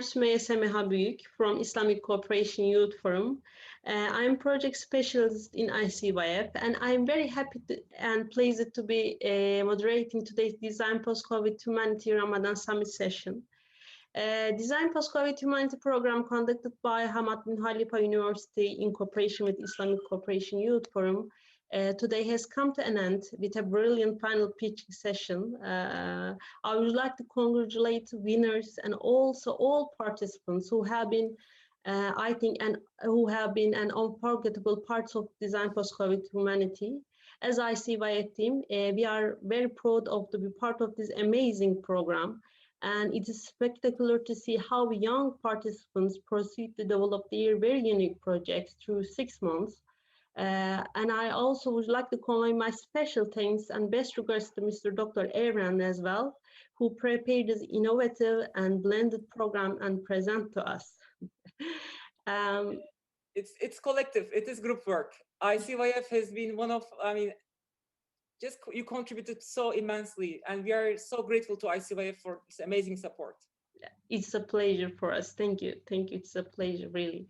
Sümeyye Semiha Büyük from Islamic Cooperation Youth Forum. I'm project specialist in ICYF, and I'm very happy and pleased to be moderating today's Design Post-COVID Humanity Ramadan Summit session. Design Post-COVID Humanity program conducted by Hamad bin Khalifa University in cooperation with Islamic Cooperation Youth Forum today has come to an end with a brilliant panel pitching session. I would like to congratulate winners and also all participants who have been, I think, and who have been an unforgettable parts of Design Post-COVID Humanity. As ICYF team, we are very proud of to be part of this amazing program. And it is spectacular to see how young participants proceed to develop their very unique projects through 6 months. And I also would like to convey my special thanks and best regards to Mr. Dr. Evren as well, who prepared this innovative and blended program and present to us. It's collective, it is group work. ICYF has been one of, you contributed so immensely, and we are so grateful to ICYF for this amazing support. It's a pleasure for us. Thank you. Thank you. It's a pleasure, really.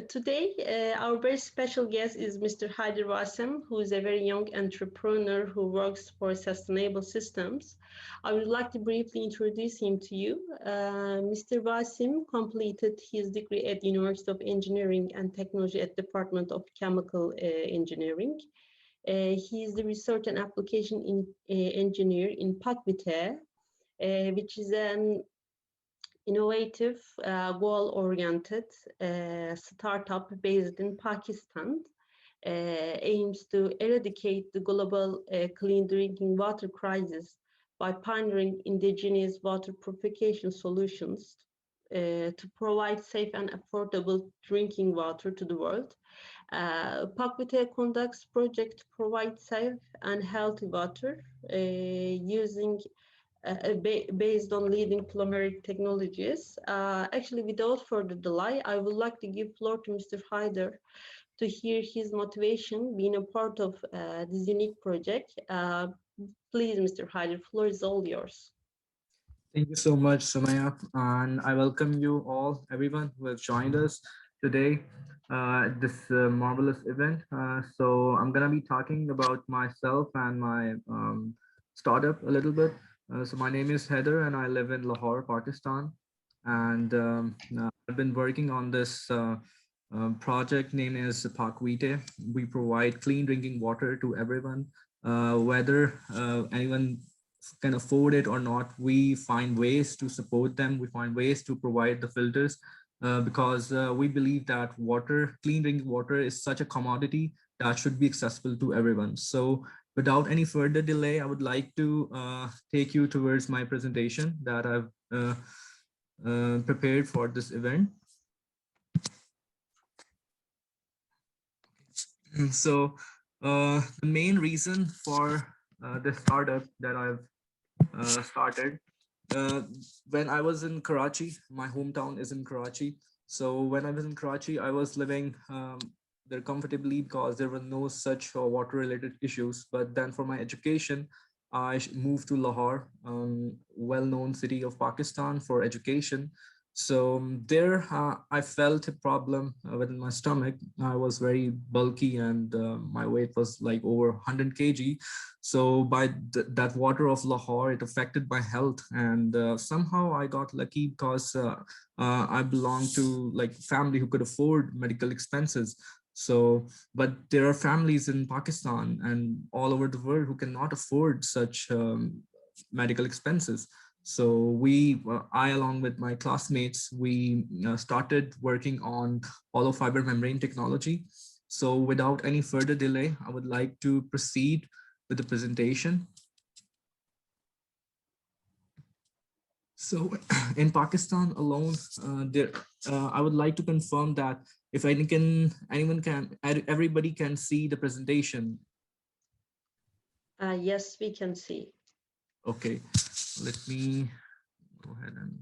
Today, our very special guest is Mr. Haider Waseem, who is a very young entrepreneur who works for sustainable systems. I would like to briefly introduce him to you. Mr. Waseem completed his degree at University of Engineering and Technology at Department of Chemical Engineering. He is the research and application engineer in PAKVITE, which is an innovative, goal-oriented startup based in Pakistan, aims to eradicate the global clean drinking water crisis by pioneering indigenous water purification solutions to provide safe and affordable drinking water to the world. PAKVITE conducts project to provide safe and healthy water using based on leading polymeric technologies. Actually, without further delay, I would like to give floor to Mr. Haider to hear his motivation being a part of this unique project. Please, Mr. Haider, floor is all yours. Thank you so much, Sumaya, and I welcome you all, everyone who has joined us today at this marvelous event. So I'm gonna be talking about myself and my startup a little bit. So my name is Haider and I live in Lahore, Pakistan. And I've been working on this project named as PAKVITE. We provide clean drinking water to everyone, whether anyone can afford it or not. We find ways to support them. We find ways to provide the filters because we believe that water, clean drinking water, is such a commodity that should be accessible to everyone. So without any further delay, I would like to take you towards my presentation that I've prepared for this event. So the main reason for this startup that I've started, when I was in Karachi, my hometown is in Karachi. So when I was in Karachi, I was living there comfortably because there were no such water related issues. But then for my education, I moved to Lahore, well-known city of Pakistan, for education. So there I felt a problem within my stomach. I was very bulky and my weight was like over 100 kg. So by that water of Lahore, it affected my health. And somehow I got lucky because I belong to like family who could afford medical expenses. So, but there are families in Pakistan and all over the world who cannot afford such medical expenses. So I, along with my classmates, we started working on hollow fiber membrane technology. So without any further delay, I would like to proceed with the presentation. So in Pakistan alone, I would like to confirm that if everybody can see the presentation. Yes, we can see. Okay, let me go ahead and,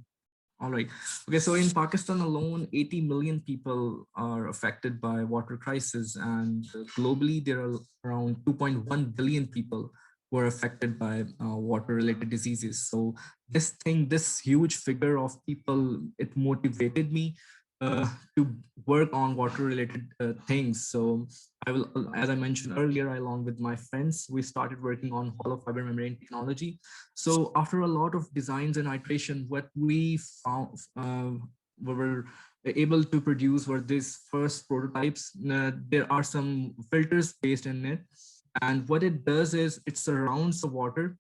all right. Okay, so in Pakistan alone, 80 million people are affected by water crisis, and globally there are around 2.1 billion people were affected by water-related diseases. So this huge figure of people, it motivated me uh, to work on water-related things. So I will, as I mentioned earlier, along with my friends, we started working on hollow fiber membrane technology. So after a lot of designs and iteration, what we found, we were able to produce were these first prototypes. There are some filters based in it, and what it does is it surrounds the water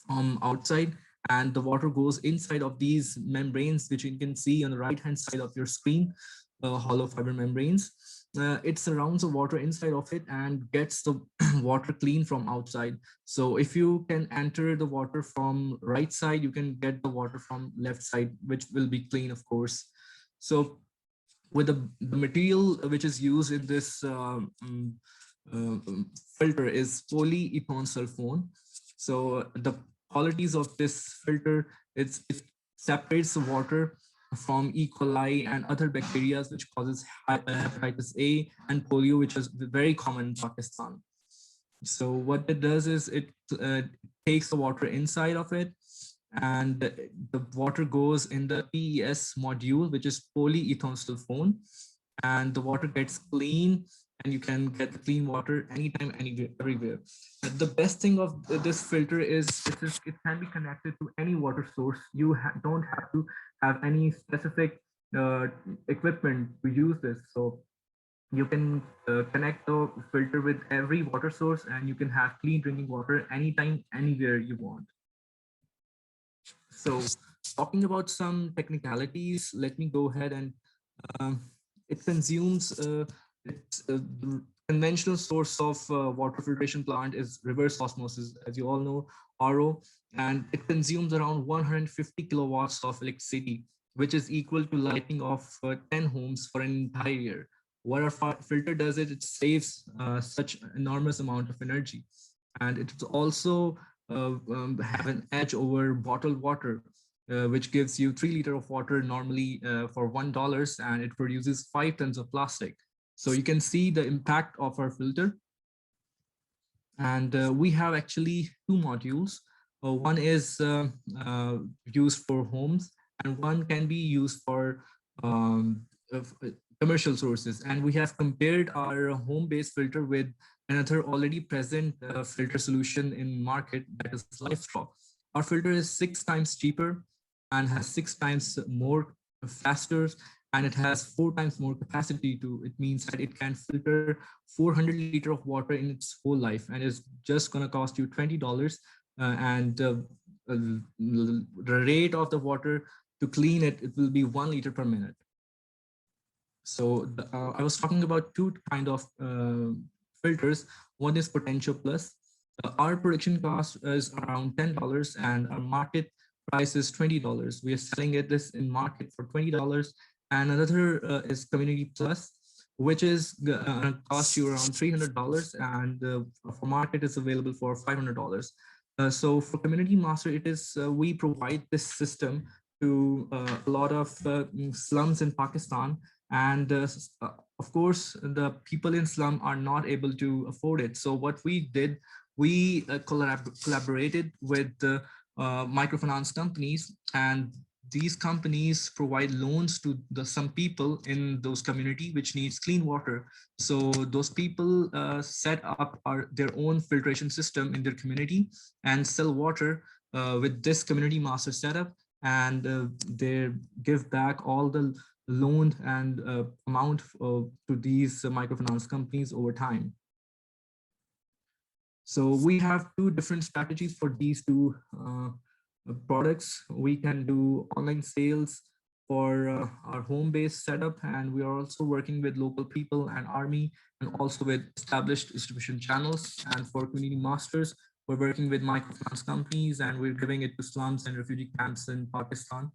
from outside, and the water goes inside of these membranes, which you can see on the right hand side of your screen, hollow fiber membranes. It surrounds the water inside of it and gets the water clean from outside. So if you can enter the water from right side, you can get the water from left side, which will be clean, of course. So with the material which is used in this filter is polyethylene sulfone. So the qualities of this filter, it separates the water from E. coli and other bacteria which causes hepatitis A and polio, which is very common in Pakistan. So what it does is it takes the water inside of it, and the water goes in the PES module, which is polyethylene sulfone, and the water gets clean, and you can get the clean water anytime, anywhere, everywhere. The best thing of this filter is it can be connected to any water source. You don't have to have any specific uh, equipment to use this. So you can connect the filter with every water source, and you can have clean drinking water anytime, anywhere you want. So talking about some technicalities, let me go ahead and um, it consumes the conventional source of water filtration plant is reverse osmosis, as you all know, RO, and it consumes around 150 kilowatts of electricity, which is equal to lighting of 10 homes for an entire year. What our filter does is it saves such enormous amount of energy, and it also have an edge over bottled water, which gives you 3 liters of water normally for $1, and it produces 5 tons of plastic. So you can see the impact of our filter. And we have actually two modules. One is used for homes, and one can be used for commercial sources. And we have compared our home-based filter with another already present filter solution in market, that is LifeStraw. Our filter is 6 times cheaper and has 6 times more faster, and it has 4 times more capacity to it. Means that it can filter 400 liters of water in its whole life, and it's just going to cost you $20. And the rate of the water to clean it, it will be 1 liter per minute. So I was talking about two kind of filters. One is Potential Plus. Our production cost is around $10, and our market price is $20. We are selling it this in market for $20. And another is Community Plus, which is cost you around $300, and for market is available for $500. So for Community Master, it is we provide this system to a lot of slums in Pakistan, and of course the people in slum are not able to afford it. So what we did, we collaborated with microfinance companies, and these companies provide loans to some people in those community which needs clean water. So those people set up their own filtration system in their community and sell water with this community master setup, and they give back all the loan and amount to these microfinance companies over time. So we have two different strategies for these two products. We can do online sales for our home-based setup, and we are also working with local people and army, and also with established distribution channels. And for community masters, we're working with microfinance companies, and we're giving it to slums and refugee camps in Pakistan.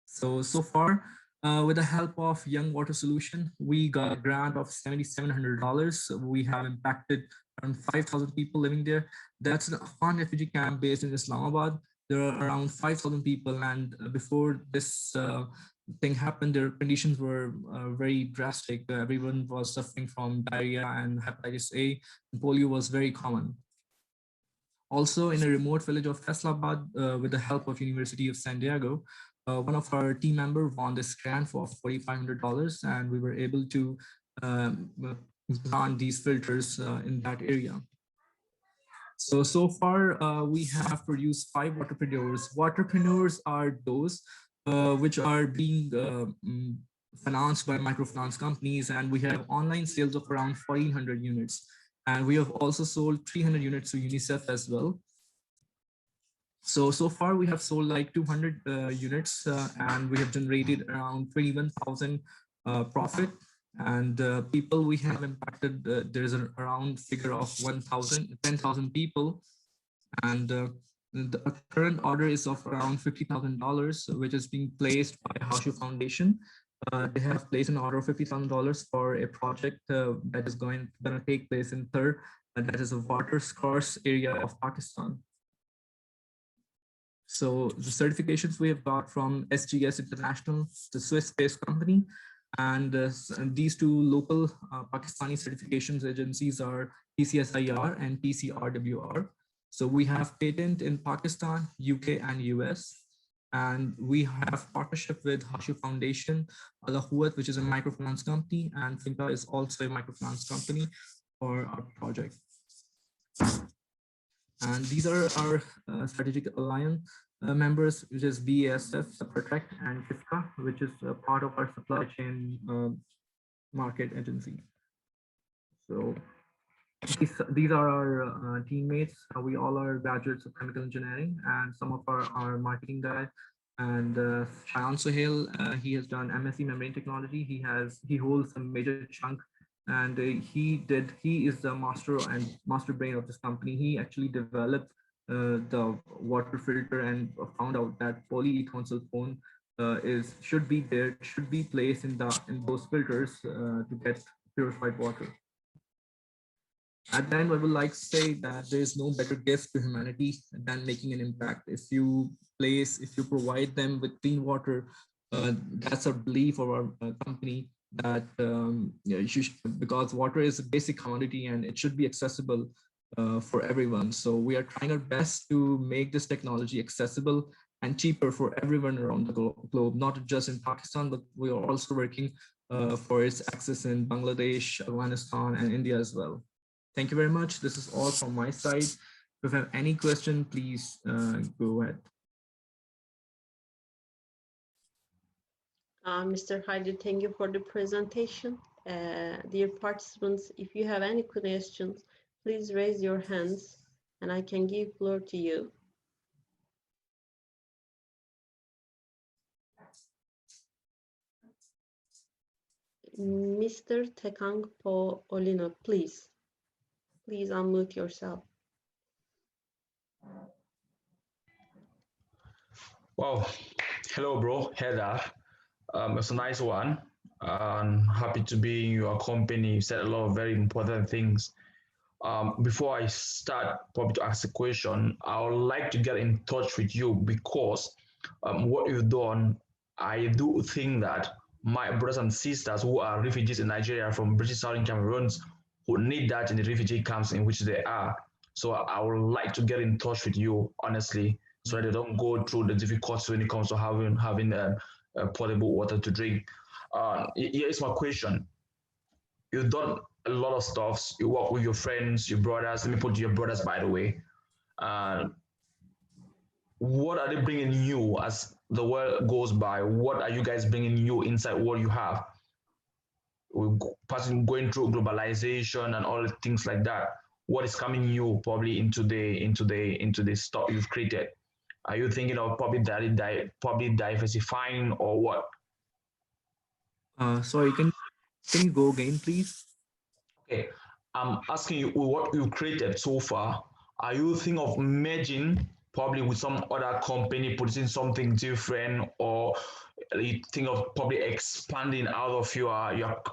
So far, with the help of Young Water Solution, we got a grant of $7,700. We have impacted around 5,000 people living there. That's one refugee camp based in Islamabad. There are around 5,000 people, and before this thing happened, their conditions were very drastic. Everyone was suffering from diarrhea and hepatitis A, and polio was very common. Also, in a remote village of Faisalabad, with the help of University of San Diego, one of our team members won this grant for $4,500, and we were able to plant these filters in that area. So far, we have produced 5 waterpreneurs. Waterpreneurs are those which are being financed by microfinance companies, and we have online sales of around 1,400 units. And we have also sold 300 units to UNICEF as well. So far we have sold like 200 units, and we have generated around 21,000 profit. And people we have impacted, there's a around figure of 10,000 people. And the current order is of around $50,000, which is being placed by Hashu Foundation. They have placed an order of $50,000 for a project that is going to take place in Thur, and that is a water scarce area of Pakistan. So the certifications we have got from SGS International, the Swiss-based company, and these 2 local Pakistani certifications agencies are PCSIR and PCRWR. So we have patent in Pakistan, UK, and US. And we have partnership with Hashu Foundation, Alahuat, which is a microfinance company, and Finca is also a microfinance company for our project. And these are our strategic alliance members, which is BASF, Protect, and FIFCA, which is part of our supply chain market agency. So these are our teammates. We all are graduates of chemical engineering, and some of our marketing guy. And Shayan Sohail, he has done MSc membrane technology. He holds a major chunk, and he is the master brain of this company. He actually developed the water filter and found out that polyethylene sulfone should be placed in those filters to get purified water. At the end, I would like to say that there is no better gift to humanity than making an impact. If you provide them with clean water, that's a belief of our company that because water is a basic commodity and it should be accessible for everyone. So we are trying our best to make this technology accessible and cheaper for everyone around the globe, not just in Pakistan, but we are also working for its access in Bangladesh, Afghanistan, and India as well. Thank you very much. This is all from my side. If you have any question, please go ahead. Mr. Haider, thank you for the presentation. Dear participants, if you have any questions, please raise your hands and I can give floor to you. Mr. Tekangpo Olino, please unmute yourself. Wow, hello, bro, Haider. It's a nice one. I'm happy to be in your company. You said a lot of very important things. Before I start probably to ask a question, I would like to get in touch with you because what you've done, I do think that my brothers and sisters who are refugees in Nigeria from British Southern Cameroons who need that in the refugee camps in which they are. So I would like to get in touch with you, honestly, so that they don't go through the difficulties when it comes to having potable water to drink. Here is my question. You've done a lot of stuff. You work with your friends, your brothers. Let me put your brothers, by the way. What are they bringing you as the world goes by? What are you guys bringing you inside what you have? We're going through globalization and all the things like that. What is coming you probably into the stuff you've created? Are you thinking of probably diversifying or what? Sorry, can you go again, please? Okay, I'm asking you what you've created so far. Are you thinking of merging probably with some other company, putting something different, or you think of probably expanding out of your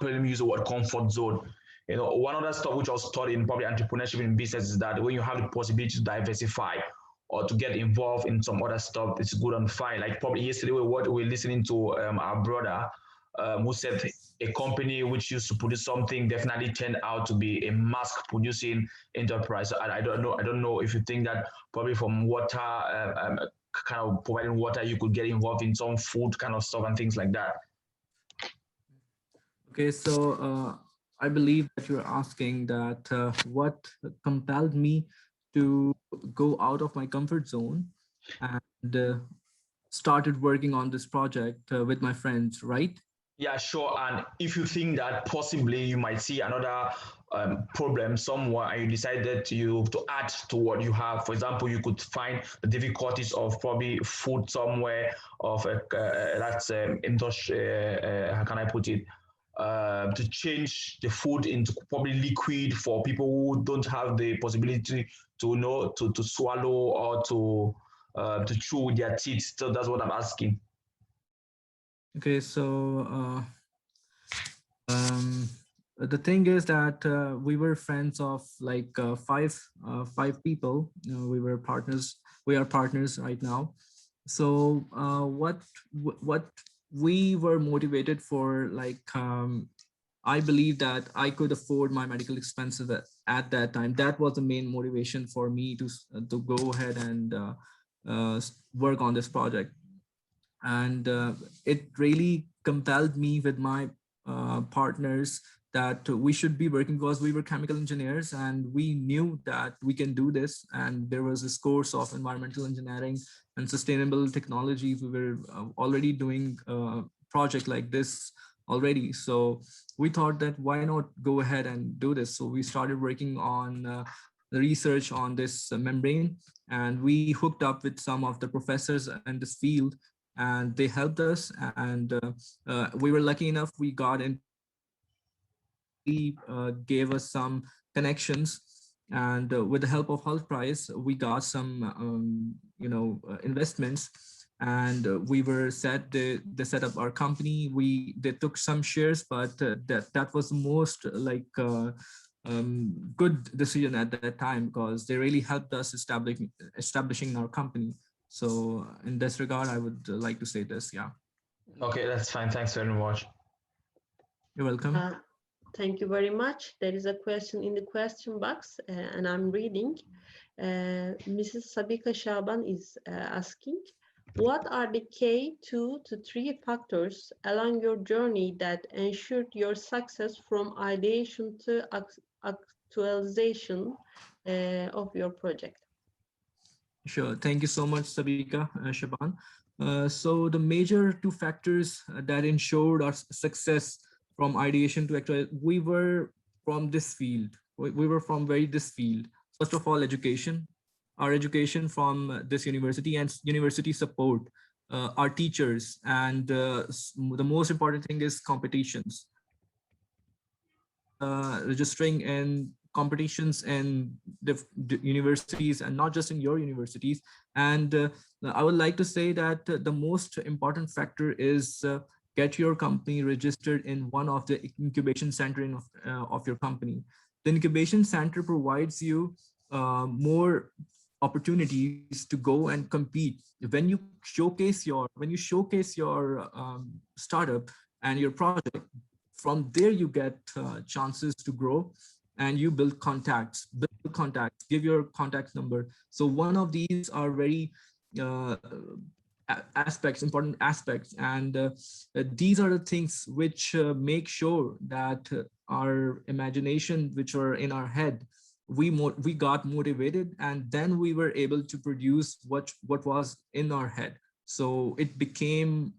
let me use the word comfort zone? You know, one other stuff which I was taught in probably entrepreneurship in business is that when you have the possibility to diversify or to get involved in some other stuff, it's good and fine. Like probably yesterday, what we're listening to our brother who said a company which used to produce something definitely turned out to be a mass producing enterprise. So I don't know. I don't know if you think that probably from water, kind of providing water, you could get involved in some food kind of stuff and things like that. Okay, so I believe that you're asking that what compelled me to go out of my comfort zone and started working on this project with my friends, right? Yeah, sure. And if you think that possibly you might see another problem somewhere and you decided to add to what you have, for example, you could find the difficulties of probably food somewhere of that's industry, how can I put it? To change the food into probably liquid for people who don't have the possibility to know to swallow or to chew with their teeth. So that's what I'm asking. Okay, so the thing is that we were friends of like five people. We were partners. We are partners right now. So what we were motivated for, like I believe that I could afford my medical expenses at that time. That was the main motivation for me to go ahead and work on this project. And it really compelled me with my partners that we should be working, because we were chemical engineers and we knew that we can do this. And there was this course of environmental engineering and sustainable technologies. We were already doing a project like this already. So we thought that why not go ahead and do this? So we started working on the research on this membrane, and we hooked up with some of the professors in this field, and they helped us. And we were lucky enough, we got into gave us some connections, and with the help of Health Price, we got some investments, and we were set. They set up our company. They took some shares, but that was the most good decision at that time, because they really helped us establishing our company. So in this regard, I would like to say this. Yeah. Okay, that's fine. Thanks very much. You're welcome. Thank you very much. There is a question in the question box, and I'm reading. Mrs. Sabika Shaban is asking, what are the key 2 to 3 factors along your journey that ensured your success from ideation to actualization of your project? Sure. Thank you so much, Sabika Shaban. So the major 2 factors that ensured our success from ideation to actual, we were from this field. We were from this field. First of all, education. Our education from this university, and university support, our teachers, and the most important thing is competitions. Registering in competitions in the universities, and not just in your universities. And I would like to say that the most important factor is get your company registered in one of the incubation center of your company. The incubation center provides you more opportunities to go and compete. When you showcase your startup and your project, from there you get chances to grow, and you build contacts, give your contact number. So one of these are very uh, important aspects, and these are the things which make sure that our imagination, which are in our head, we got motivated, and then we were able to produce what was in our head. So it became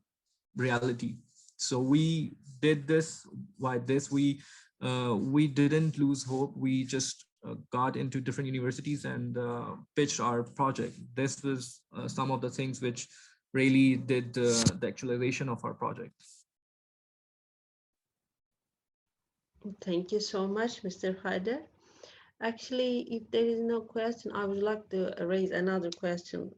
reality. So we did this. Why this? We didn't lose hope. We just got into different universities and pitched our project. This was some of the things which really did the actualization of our project. Thank you so much, Mr. Haider. Actually, if there is no question, I would like to raise another question.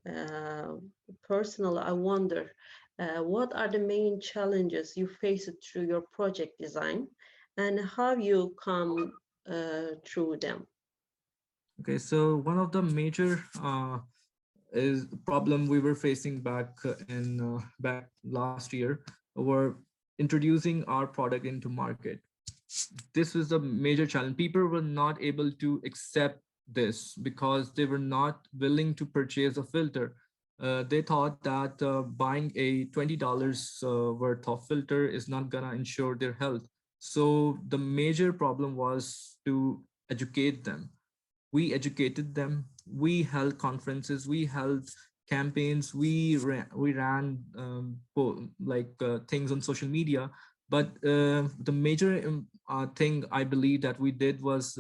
Personally, I wonder, what are the main challenges you faced through your project design, and how you come through them? Okay, so one of the major problem we were facing back last year were introducing our product into market. This was a major challenge. People were not able to accept this because they were not willing to purchase a filter. They thought that buying a $20 worth of filter is not gonna ensure their health. So the major problem was to educate them. We educated them. We held conferences. We held campaigns. We ran things on social media. But the major thing I believe that we did was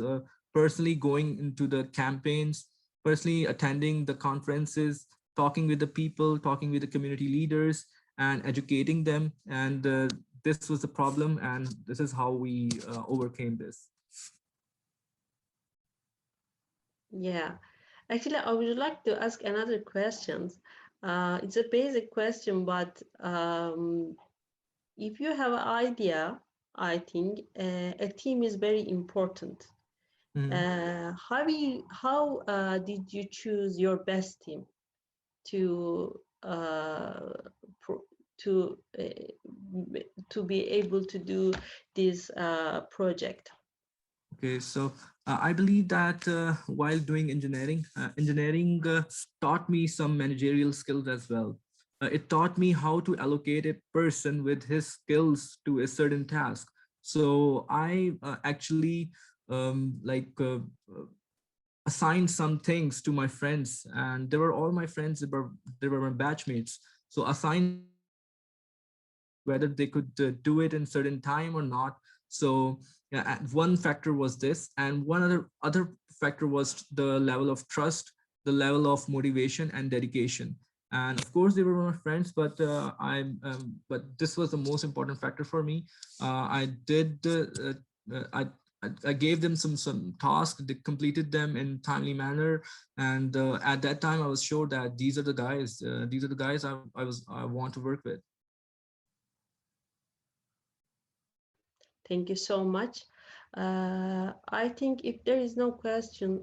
personally going into the campaigns, personally attending the conferences, talking with the people, talking with the community leaders, and educating them. And this was the problem, and this is how we overcame this. Yeah, actually, I would like to ask another question. It's a basic question, but if you have an idea, I think a team is very important. How did you choose your best team to to be able to do this project? Okay, so I believe that while doing engineering, engineering taught me some managerial skills as well. It taught me how to allocate a person with his skills to a certain task. So I actually assigned some things to my friends, and they were all my friends. They were my batchmates. So assigned whether they could do it in certain time or not. So yeah, one factor was this, and one other factor was the level of trust, the level of motivation and dedication. And of course, they were my friends, but but this was the most important factor for me. I did I gave them some tasks. They completed them in timely manner, and at that time, I was sure that these are the guys. These are the guys I want to work with. Thank you so much. I think if there is no question,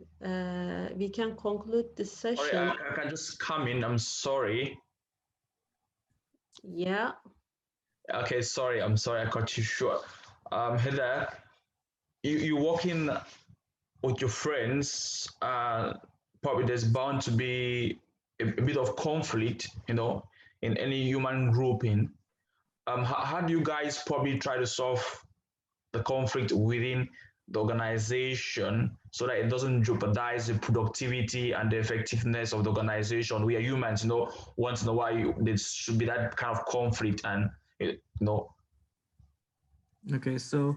we can conclude this Sorry, session. I can just come in. I'm sorry. Yeah, Okay, sorry. I'm sorry. I cut you short. Heather, you working with your friends. Probably there's bound to be a bit of conflict, in any human grouping. How do you guys probably try to solve the conflict within the organization so that it doesn't jeopardize the productivity and the effectiveness of the organization? We are humans, once in a while there should be that kind of conflict, and Okay, so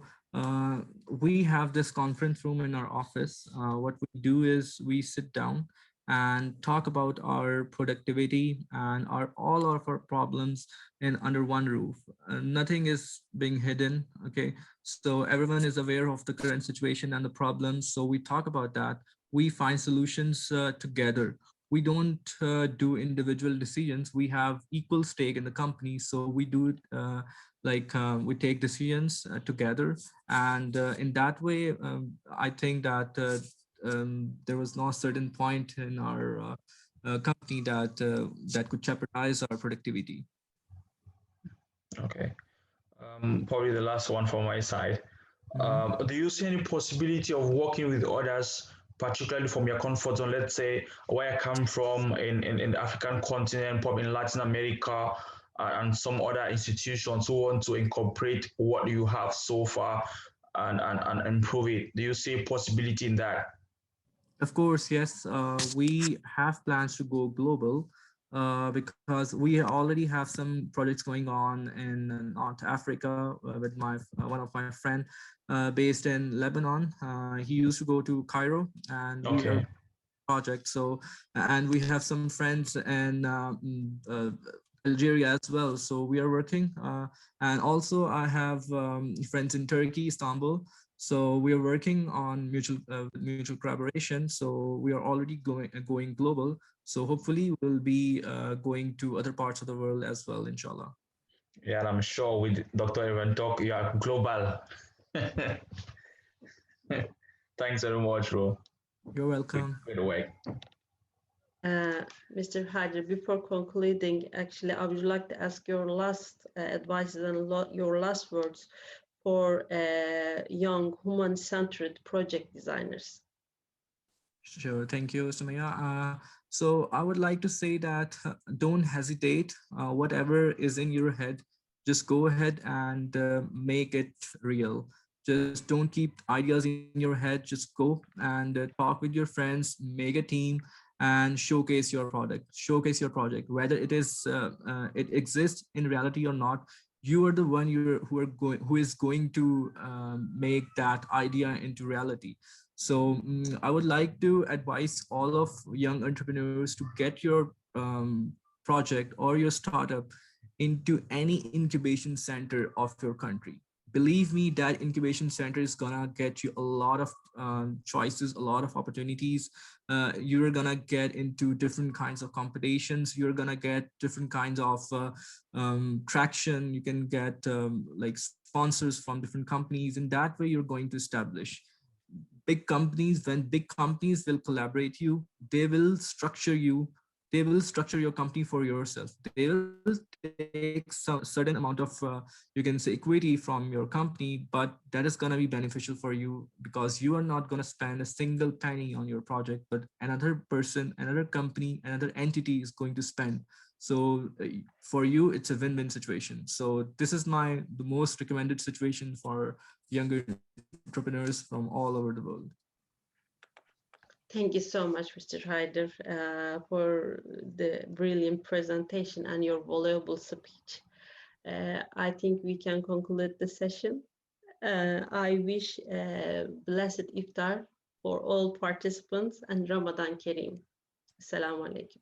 we have this conference room in our office. What we do is we sit down and talk about our productivity and all of our problems in under one roof. Nothing is being hidden. Okay, so everyone is aware of the current situation and the problems. So we talk about that. We find solutions together. We don't do individual decisions. We have equal stake in the company, so we do it. We take decisions together, and in that way I think that there was no certain point in our company that could jeopardize our productivity. Okay. Probably the last one from my side. Do you see any possibility of working with others, particularly from your comfort zone? Let's say where I come from in the African continent, probably in Latin America, and some other institutions who want to incorporate what you have so far and improve it. Do you see a possibility in that? Of course, yes. We have plans to go global because we already have some projects going on in North Africa with one of my friend based in Lebanon. He used to go to Cairo, and we are Okay. project. So, and we have some friends in Algeria as well. So we are working, and also I have friends in Turkey, Istanbul. So we are working on mutual collaboration. So we are already going global. So hopefully we'll be going to other parts of the world as well, inshallah. Yeah, and I'm sure with Dr. Evan Talk, you are global. Thanks very much, bro. You're welcome. Good work. Mr. Haider, before concluding, actually, I would like to ask your last advice and your last words for young human-centered project designers. Sure, thank you, Sumaya. So I would like to say that don't hesitate. Whatever is in your head, just go ahead and make it real. Just don't keep ideas in your head. Just go and talk with your friends, make a team, and showcase your product, showcase your project. Whether it exists in reality or not, you are the one who is going to make that idea into reality. So I would like to advise all of young entrepreneurs to get your project or your startup into any incubation center of your country. Believe me, that incubation center is gonna get you a lot of choices, a lot of opportunities. You're gonna get into different kinds of competitions. You're gonna get different kinds of traction. You can get like sponsors from different companies. In that way, you're going to establish big companies. When big companies will collaborate you, they will structure you, they will structure your company for yourself. They will take some certain amount of you can say equity from your company, but that is going to be beneficial for you because you are not going to spend a single penny on your project, but another person, another company, another entity is going to spend. So for you it's a win-win situation. So this is the most recommended situation for younger entrepreneurs from all over the world. Thank you so much, Mr. Haider, for the brilliant presentation and your valuable speech. I think we can conclude the session. I wish blessed iftar for all participants and Ramadan Kareem. Assalamu alaikum.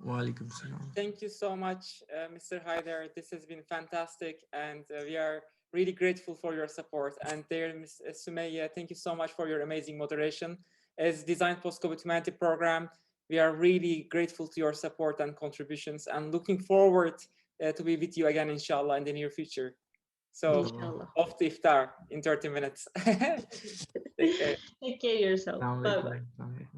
Walaikum salam. Thank you so much, Mr. Haider. This has been fantastic, and we are really grateful for your support. And there, Ms. Sumaya, thank you so much for your amazing moderation. As Design Post-COVID Humanity program, we are really grateful to your support and contributions, and looking forward to be with you again, inshallah, in the near future. So, Inshallah. off to iftar in 30 minutes. Take care. Take care of yourself. Assalamu Bye bye. alaikum.